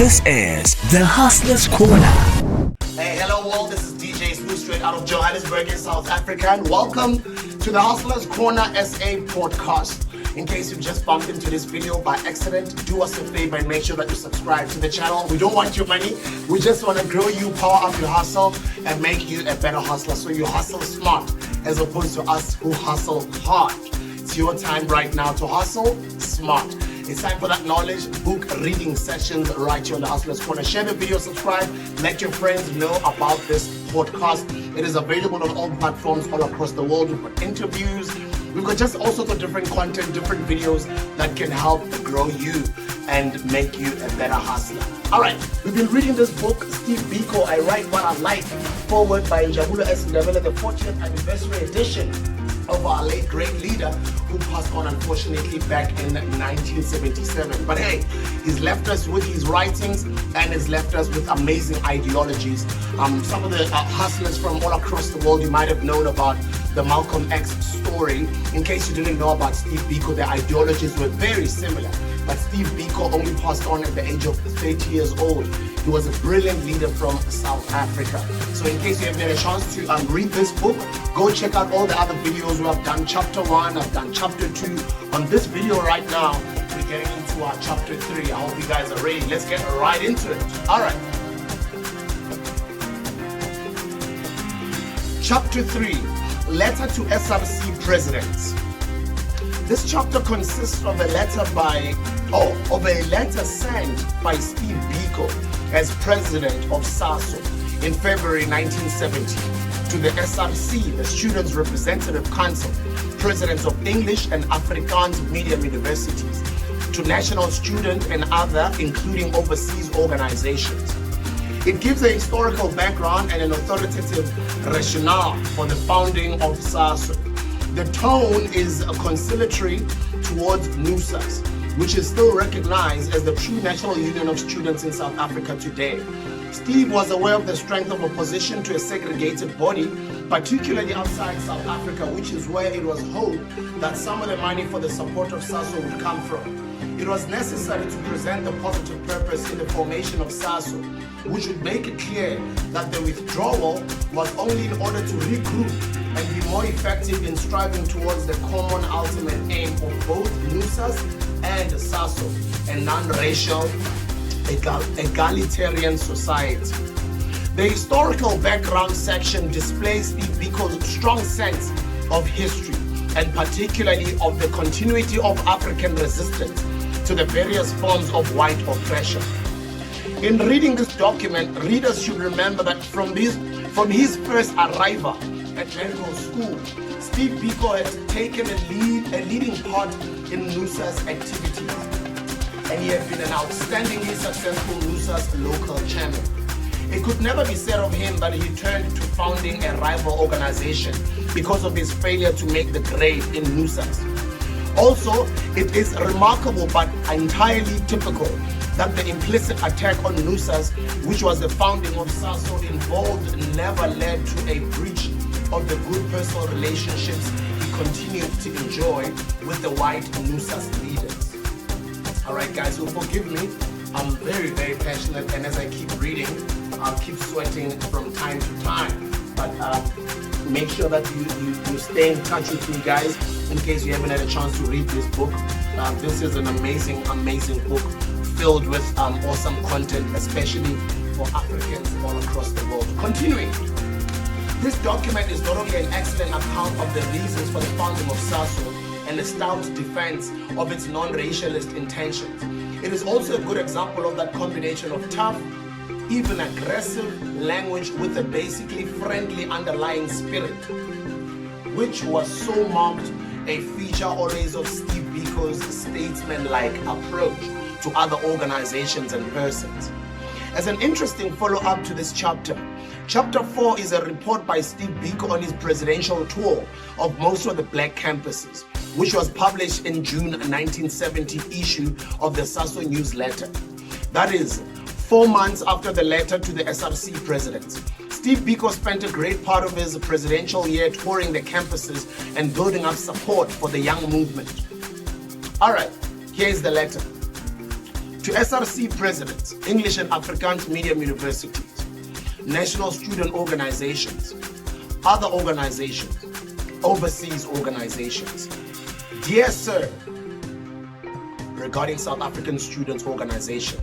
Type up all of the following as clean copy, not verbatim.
This is the Hustler's Corner. Hey, hello world, this is DJ Smooth straight out of Johannesburg in South Africa, and welcome to the Hustler's Corner SA podcast. In case you've just bumped into this video by accident, do us a favor and make sure that you subscribe to the channel. We don't want your money, we just want to grow you, power up your hustle, and make you a better hustler. So you hustle smart as opposed to us who hustle hard. It's your time right now to hustle smart. It's time for that knowledge book reading sessions right here on the Hustler's Corner. Share the video, subscribe, let your friends know about this podcast. It is available on all platforms all across the world. We've got interviews, we've got just all sorts of different content, different videos that can help grow you and make you a better hustler. All right, we've been reading this book, Steve Biko, I Write What I Like, forward by Njabulo S. Ndebele, the 40th anniversary edition of our late great leader who passed on unfortunately back in 1977. But hey, he's left us with his writings and has left us with amazing ideologies. Some of the hustlers from all across the world, you might have known about the Malcolm X story. In case you didn't know about Steve Biko, their ideologies were very similar. But Steve Biko only passed on at the age of 30 years old. He was a brilliant leader from South Africa. So in case you haven't had a chance to read this book, go check out all the other videos. We have done chapter 1, I've done chapter 2. On this video right now, we're getting into our chapter 3. I hope you guys are ready. Let's get right into it. All right. Chapter 3, Letter to SMC Presidents. This chapter consists of a letter sent by Steve Biko as president of SASO in February 1970 to the SMC, the Students' Representative Council, presidents of English and Afrikaans medium universities, to national student and other, including overseas organizations. It gives a historical background and an authoritative rationale for the founding of SASO. The tone is conciliatory towards NUSAS, which is still recognized as the true national union of students in South Africa today. Steve was aware of the strength of opposition to a segregated body, particularly outside South Africa, which is where it was hoped that some of the money for the support of SASO would come from. It was necessary to present the positive purpose in the formation of SASO, which would make it clear that the withdrawal was only in order to regroup and be more effective in striving towards the common ultimate aim of both NUSAS and SASO, a non-racial, egalitarian society. The historical background section displays Steve Biko's strong sense of history and particularly of the continuity of African resistance to the various forms of white oppression. In reading this document, readers should remember that from his first arrival at medical school, Steve Biko had taken a leading part in NUSAS activities, and he had been an outstandingly successful NUSAS local chairman. It could never be said of him that he turned to founding a rival organization because of his failure to make the grade in NUSAS. Also, it is remarkable but entirely typical that the implicit attack on NUSAS, which was the founding of SASO involved, never led to a breach of the good personal relationships he continued to enjoy with the white NUSAS leaders. All right, guys, so forgive me. I'm very, very passionate, and as I keep reading, I'll keep sweating from time to time. But make sure that you stay in touch with me, guys, in case you haven't had a chance to read this book. This is an amazing, amazing book filled with awesome content, especially for Africans all across the world. Continuing, this document is not only an excellent account of the reasons for the founding of SASO and a stout defense of its non-racialist intentions, it is also a good example of that combination of tough, even aggressive language with a basically friendly underlying spirit, which was so marked a feature always of Steve Biko's statesman-like approach to other organizations and persons. As an interesting follow-up to this chapter, Chapter 4 is a report by Steve Biko on his presidential tour of most of the black campuses, which was published in June 1970 issue of the SASO newsletter. That is, 4 months after the letter to the SRC presidents. Steve Biko spent a great part of his presidential year touring the campuses and building up support for the young movement. All right, here's the letter. to SRC Presidents, English and Afrikaans medium universities, national student organizations, other organizations, overseas organizations. Dear Sir, regarding South African Students Organization,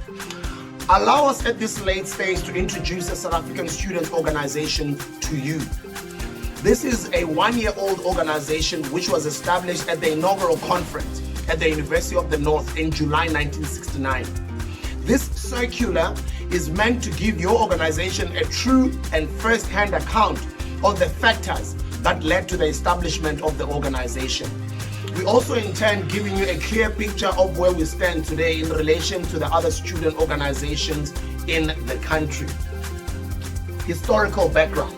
allow us at this late stage to introduce the South African Students Organization to you. This is a one-year-old organization which was established at the inaugural conference at the University of the North in July 1969. This circular is meant to give your organization a true and first-hand account of the factors that led to the establishment of the organization. We also intend giving you a clear picture of where we stand today in relation to the other student organizations in the country. Historical background.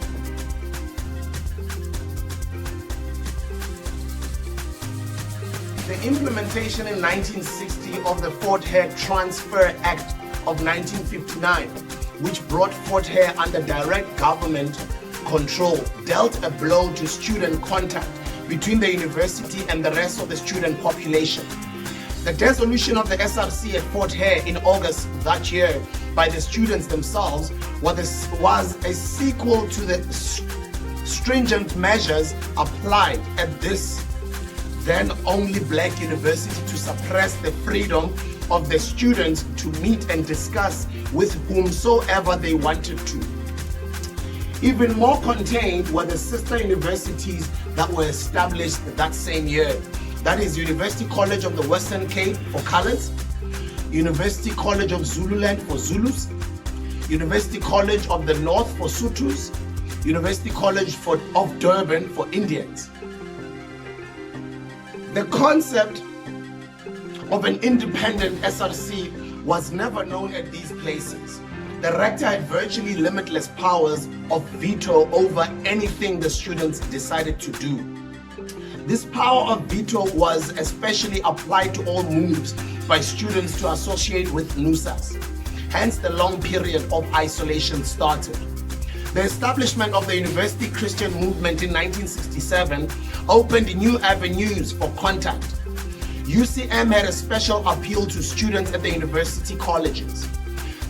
The implementation in 1960 of the Fort Hare Transfer Act of 1959, which brought Fort Hare under direct government control, dealt a blow to student contact between the university and the rest of the student population. The dissolution of the SRC at Fort Hare in August that year by the students themselves was a sequel to the stringent measures applied at this then only black university to suppress the freedom of the students to meet and discuss with whomsoever they wanted to. Even more contained were the sister universities that were established that same year. That is University College of the Western Cape for Colours, University College of Zululand for Zulus, University College of the North for Sothos, University College of Durban for Indians. The concept of an independent SRC was never known at these places. The rector had virtually limitless powers of veto over anything the students decided to do. This power of veto was especially applied to all moves by students to associate with NUSAS. Hence, the long period of isolation started. The establishment of the University Christian Movement in 1967 opened new avenues for contact. UCM had a special appeal to students at the university colleges.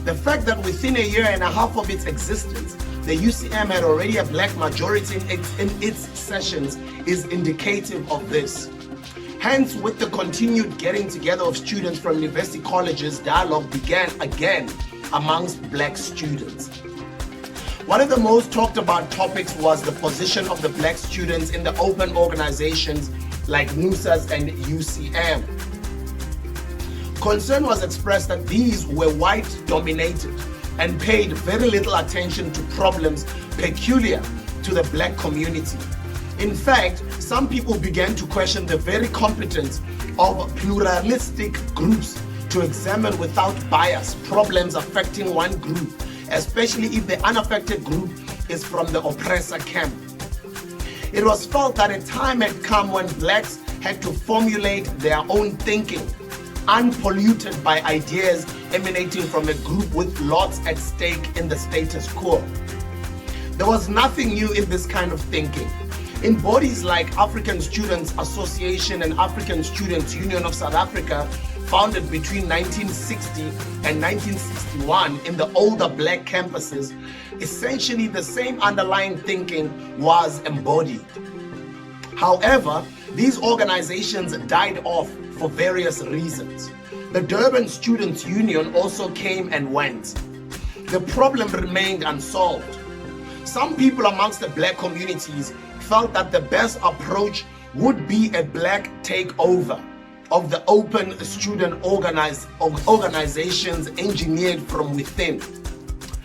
The fact that within a year and a half of its existence, the UCM had already a black majority in its sessions is indicative of this. Hence, with the continued getting together of students from university colleges, dialogue began again amongst black students. One of the most talked about topics was the position of the black students in the open organizations like NUSAS and UCM. Concern was expressed that these were white-dominated and paid very little attention to problems peculiar to the black community. In fact, some people began to question the very competence of pluralistic groups to examine without bias problems affecting one group, especially if the unaffected group is from the oppressor camp. It was felt that a time had come when blacks had to formulate their own thinking, unpolluted by ideas emanating from a group with lots at stake in the status quo. There was nothing new in this kind of thinking. In bodies like African Students Association and African Students Union of South Africa, founded between 1960 and 1961 in the older black campuses, essentially the same underlying thinking was embodied. However, these organizations died off for various reasons. The Durban Students Union also came and went. The problem remained unsolved. Some people amongst the black communities felt that the best approach would be a black takeover of the open student organizations engineered from within.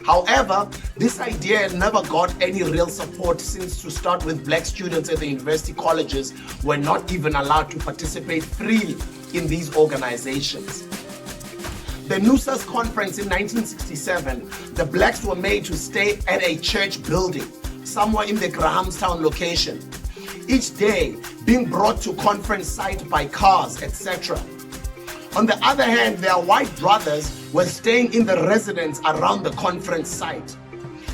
However, this idea never got any real support, since to start with, black students at the university colleges were not even allowed to participate freely in these organizations. The NUSAS conference in 1967, the blacks were made to stay at a church building somewhere in the Grahamstown location, each day being brought to conference site by cars, etc. On the other hand, their white brothers were staying in the residence around the conference site.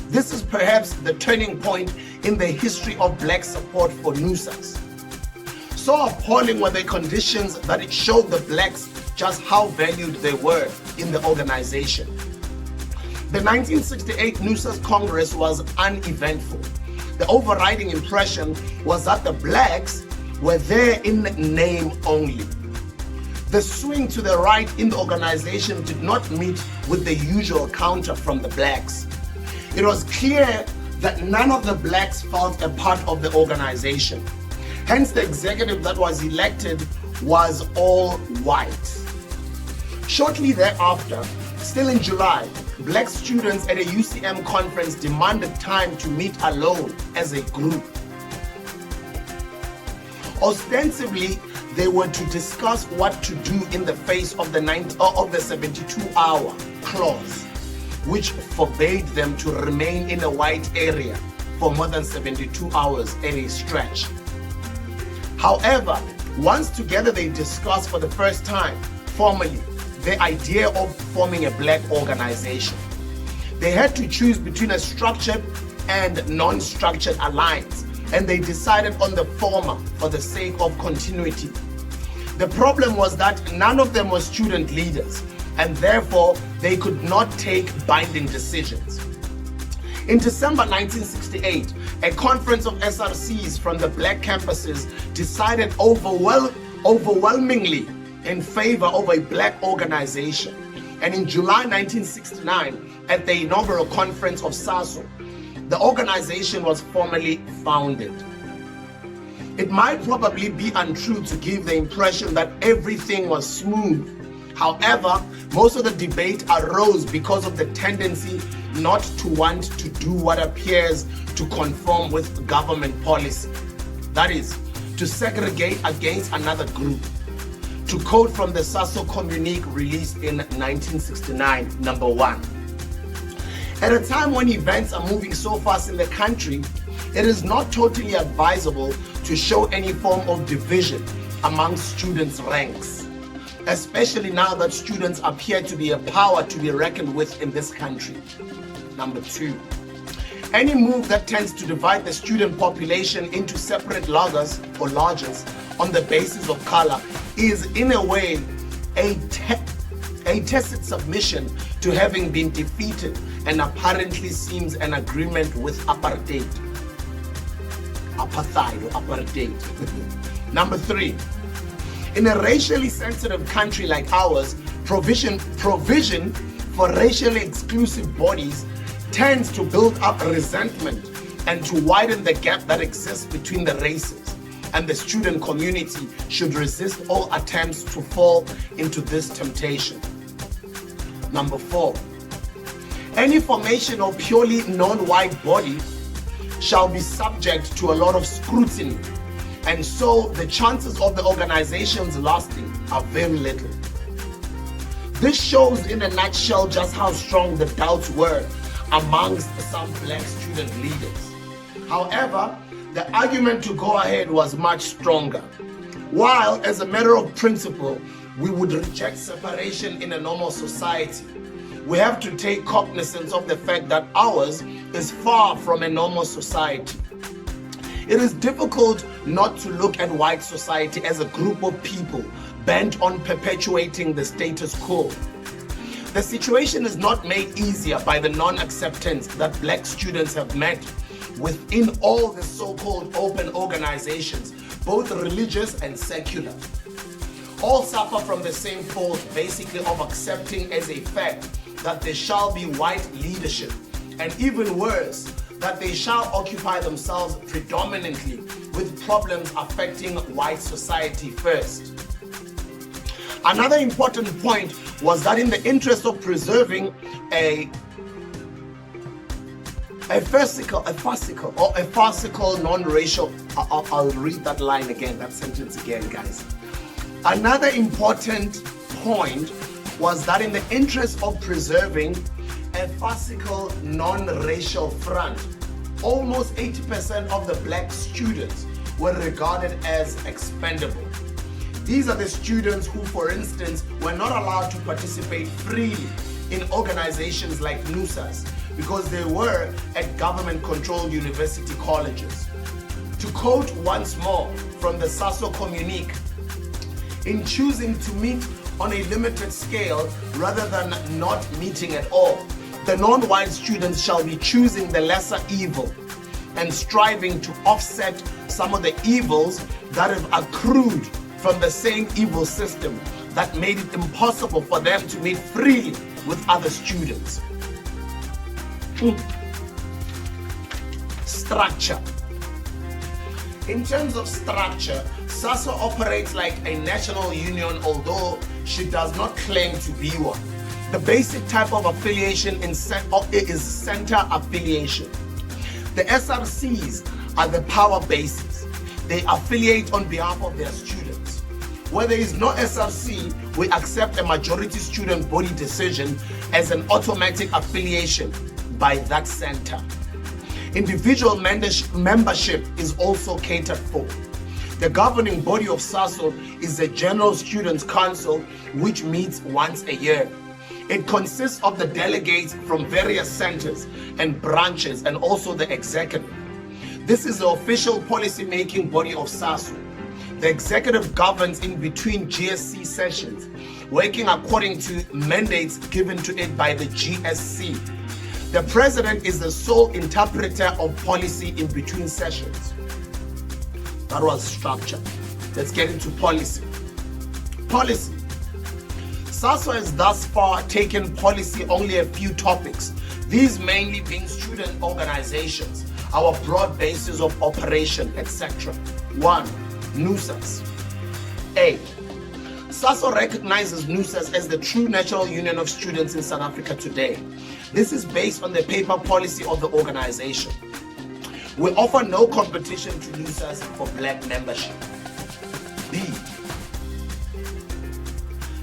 This is perhaps the turning point in the history of black support for NUSAS. So appalling were the conditions that it showed the blacks just how valued they were in the organization. The 1968 NUSAS Congress was uneventful. The overriding impression was that the blacks were there in name only. The swing to the right in the organization did not meet with the usual counter from the blacks. It was clear that none of the blacks felt a part of the organization. Hence, the executive that was elected was all white. Shortly thereafter, still in July, black students at a UCM conference demanded time to meet alone as a group. Ostensibly, they were to discuss what to do in the face of the 72-hour clause, which forbade them to remain in a white area for more than 72 hours at a stretch. However, once together they discussed for the first time, formally, the idea of forming a black organization. They had to choose between a structured and non-structured alliance, and they decided on the former for the sake of continuity. The problem was that none of them were student leaders, and therefore they could not take binding decisions. In December 1968, a conference of SRCs from the black campuses decided overwhelmingly in favor of a black organization. And in July 1969, at the inaugural conference of SASO, the organization was formally founded. It might probably be untrue to give the impression that everything was smooth. However, most of the debate arose because of the tendency not to want to do what appears to conform with government policy. That is, to segregate against another group. To quote from the SASO communique released in 1969, number 1. At a time when events are moving so fast in the country, it is not totally advisable to show any form of division among students' ranks, especially now that students appear to be a power to be reckoned with in this country. Number 2. Any move that tends to divide the student population into separate lodges or lodges on the basis of color is in a way a tacit submission to having been defeated and apparently seems an agreement with apartheid. Number 3. In a racially sensitive country like ours, provision for racially exclusive bodies tends to build up resentment and to widen the gap that exists between the races. And the student community should resist all attempts to fall into this temptation. Number 4. Any formation of purely non-white body shall be subject to a lot of scrutiny, and so the chances of the organization's lasting are very little. This shows in a nutshell just how strong the doubts were amongst some black student leaders. However, the argument to go ahead was much stronger. While, as a matter of principle, we would reject separation in a normal society, we have to take cognizance of the fact that ours is far from a normal society. It is difficult not to look at white society as a group of people bent on perpetuating the status quo. The situation is not made easier by the non-acceptance that black students have met within all the so-called open organizations, both religious and secular. All suffer from the same fault, basically, of accepting as a fact that there shall be white leadership, and even worse, that they shall occupy themselves predominantly with problems affecting white society first. Another important point was that in the interest of preserving a farcical non-racial, I'll read that line again, that sentence again, guys. Another important point was that in the interest of preserving a farcical non-racial front, almost 80% of the black students were regarded as expendable. These are the students who, for instance, were not allowed to participate freely in organizations like NUSAS because they were at government-controlled university colleges. To quote once more from the SASO communique, in choosing to meet on a limited scale rather than not meeting at all. The non-white students shall be choosing the lesser evil and striving to offset some of the evils that have accrued from the same evil system that made it impossible for them to meet freely with other students. Structure. In terms of structure, SASO operates like a national union, although she does not claim to be one. The basic type of affiliation is center affiliation. The SRCs are the power bases. They affiliate on behalf of their students. Where there is no SRC, we accept a majority student body decision as an automatic affiliation by that center. Individual membership is also catered for. The governing body of SASO is the General Students' Council, which meets once a year. It consists of the delegates from various centers and branches and also the executive. This is the official policy-making body of SASO. The executive governs in between GSC sessions, working according to mandates given to it by the GSC. The president is the sole interpreter of policy in between sessions. That was structure. Let's get into policy. Policy. SASO has thus far taken policy only a few topics, these mainly being student organizations, our broad basis of operation, etc. 1. NUSAS. A. SASO recognizes NUSAS as the true national union of students in South Africa today. This is based on the paper policy of the organization. We offer no competition to NUSAS for black membership. B.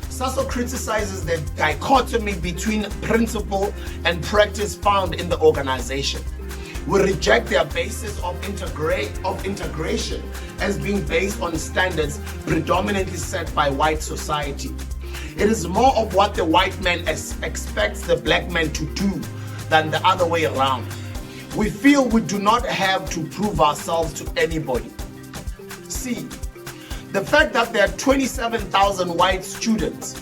SASO criticizes the dichotomy between principle and practice found in the organization. We reject their basis of integration as being based on standards predominantly set by white society. It is more of what the white man expects the black man to do than the other way around. We feel we do not have to prove ourselves to anybody. C. The fact that there are 27,000 white students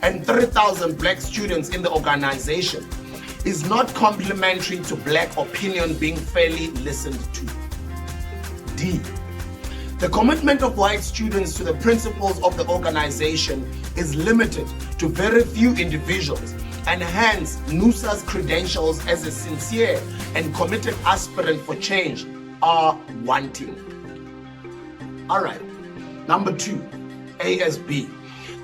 and 3,000 black students in the organization is not complementary to black opinion being fairly listened to. D. The commitment of white students to the principles of the organization is limited to very few individuals, and hence NUSA's credentials as a sincere and committed aspirant for change are wanting. All right, number 2, ASB.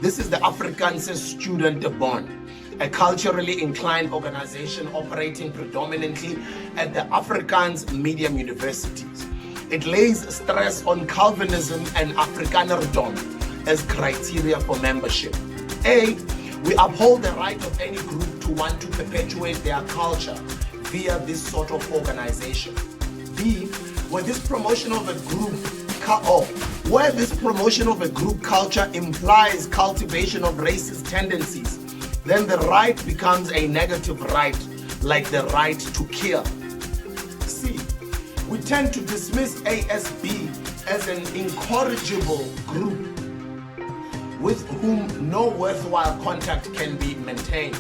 This is the Afrikaanse Student Bond, a culturally inclined organization operating predominantly at the Afrikaans medium universities. It lays stress on Calvinism and Afrikanerdom as criteria for membership. A. We uphold the right of any group to want to perpetuate their culture via this sort of organization. B. Where this promotion of a group culture implies cultivation of racist tendencies, then the right becomes a negative right, like the right to kill. C. We tend to dismiss ASB as an incorrigible group with whom no worthwhile contact can be maintained.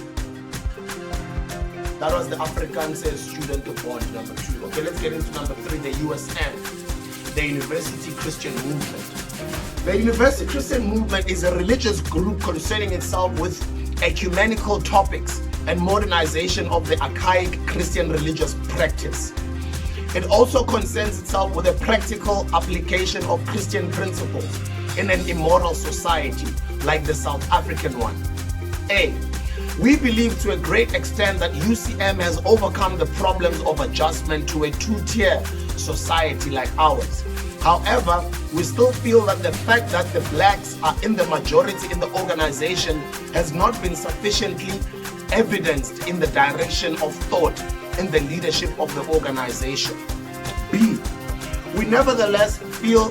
That was the Afrikaanse Student Bond, number 2. Okay, let's get into number 3, the USM, the University Christian Movement. The University Christian Movement is a religious group concerning itself with ecumenical topics and modernization of the archaic Christian religious practice. It also concerns itself with the practical application of Christian principles in an immoral society like the South African one. A. We believe to a great extent that UCM has overcome the problems of adjustment to a two-tier society like ours. However, we still feel that the fact that the blacks are in the majority in the organization has not been sufficiently evidenced in the direction of thought in the leadership of the organization. B. We nevertheless feel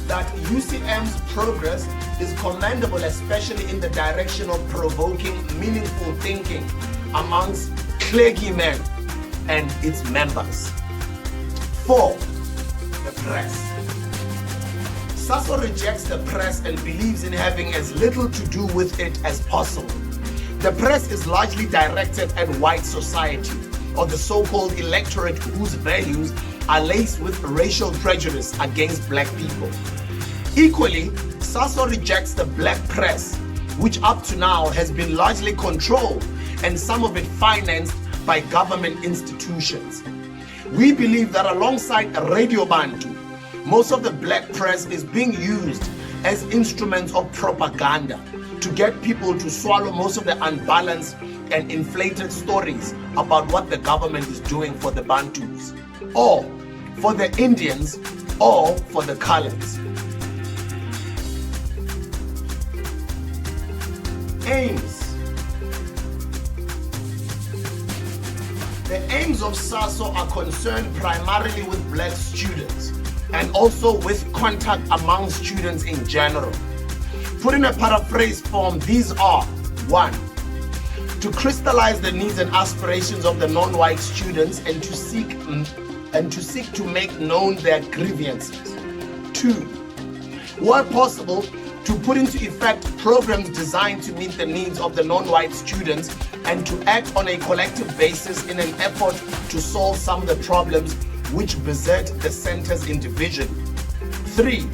that UCM's progress is commendable, especially in the direction of provoking meaningful thinking amongst clergymen and its members. 4. The press. SASO rejects the press and believes in having as little to do with it as possible. The press is largely directed at white society, or the so-called electorate whose values are laced with racial prejudice against black people. Equally, SASO rejects the black press, which up to now has been largely controlled and some of it financed by government institutions. We believe that alongside Radio Bantu, most of the black press is being used as instruments of propaganda to get people to swallow most of the unbalanced and inflated stories about what the government is doing for the Bantus, or for the Indians, or for the colors. Aims. The aims of SASO are concerned primarily with black students and also with contact among students in general. Put in a paraphrase form, these are: 1. To crystallize the needs and aspirations of the non-white students and to seek to make known their grievances. 2. Where possible, to put into effect programs designed to meet the needs of the non-white students and to act on a collective basis in an effort to solve some of the problems which beset the centers in division. 3.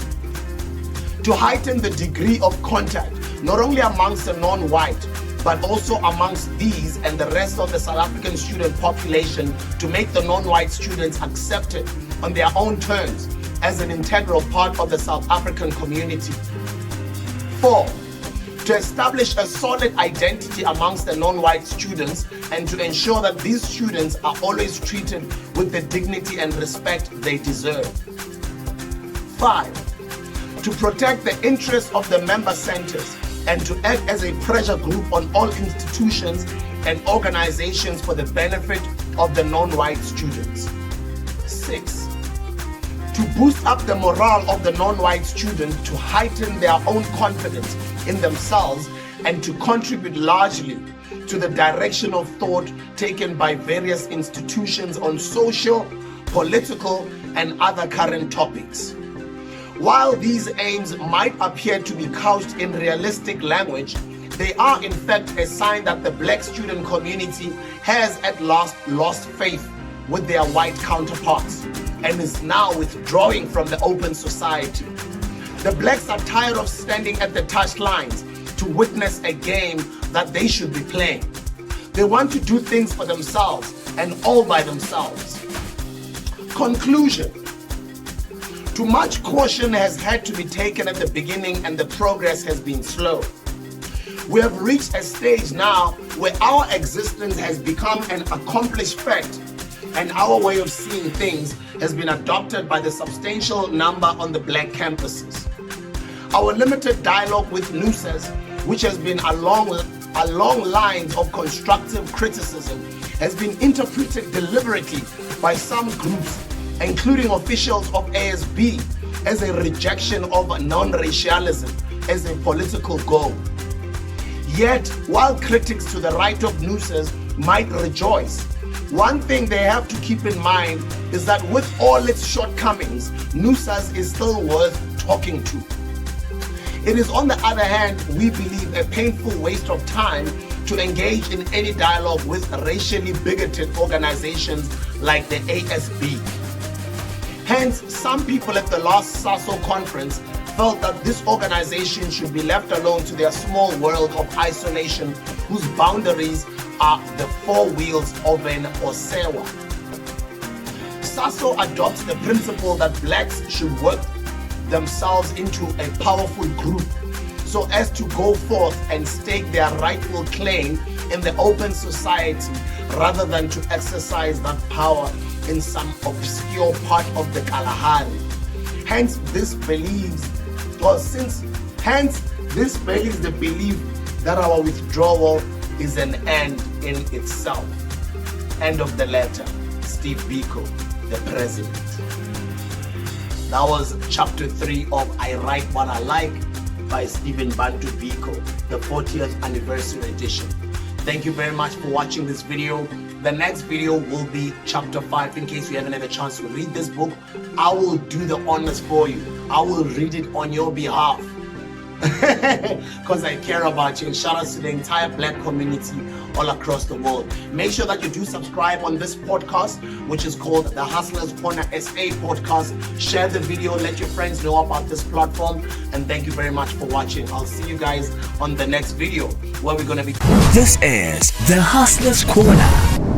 To heighten the degree of contact, not only amongst the non-white, but also amongst these and the rest of the South African student population, to make the non-white students accepted on their own terms as an integral part of the South African community. 4. To establish a solid identity amongst the non-white students and to ensure that these students are always treated with the dignity and respect they deserve. 5. To protect the interests of the member centers and to act as a pressure group on all institutions and organizations for the benefit of the non-white students. 6. To boost up the morale of the non-white students, to heighten their own confidence in themselves and to contribute largely to the direction of thought taken by various institutions on social, political, and other current topics. While these aims might appear to be couched in realistic language, they are in fact a sign that the black student community has at last lost faith with their white counterparts and is now withdrawing from the open society. The blacks are tired of standing at the touchlines to witness a game that they should be playing. They want to do things for themselves and all by themselves. Conclusion. Too much caution has had to be taken at the beginning and the progress has been slow. We have reached a stage now where our existence has become an accomplished fact and our way of seeing things has been adopted by the substantial number on the black campuses. Our limited dialogue with NUSAS, which has been along lines of constructive criticism, has been interpreted deliberately by some groups, including officials of ASB, as a rejection of non-racialism as a political goal. Yet, while critics to the right of NUSAS might rejoice, one thing they have to keep in mind is that with all its shortcomings, NUSAS is still worth talking to. It is, on the other hand, we believe, a painful waste of time to engage in any dialogue with racially bigoted organizations like the ASB. Hence, some people at the last SASO conference felt that this organization should be left alone to their small world of isolation whose boundaries are the four wheels of an Osewa. SASO adopts the principle that blacks should work themselves into a powerful group so as to go forth and stake their rightful claim in the open society rather than to exercise that power in some obscure part of the Kalahari. Hence this believes the belief that our withdrawal is an end in itself. End of the letter. Steve Biko, the President. That was chapter 3 of I Write What I Like by Stephen Bantu Biko, the 40th anniversary edition. Thank you very much for watching this video. The next video will be chapter 5. In case you haven't had a chance to read this book, I will do the honors for you. I will read it on your behalf. Because I care about you. And shout out to the entire black community all across the world. Make sure that you do subscribe on this podcast, which is called the Hustlers Corner SA podcast. Share the video, let your friends know about this platform, and thank you very much for watching. I'll see you guys on the next video where we're going to be. This is the Hustlers Corner.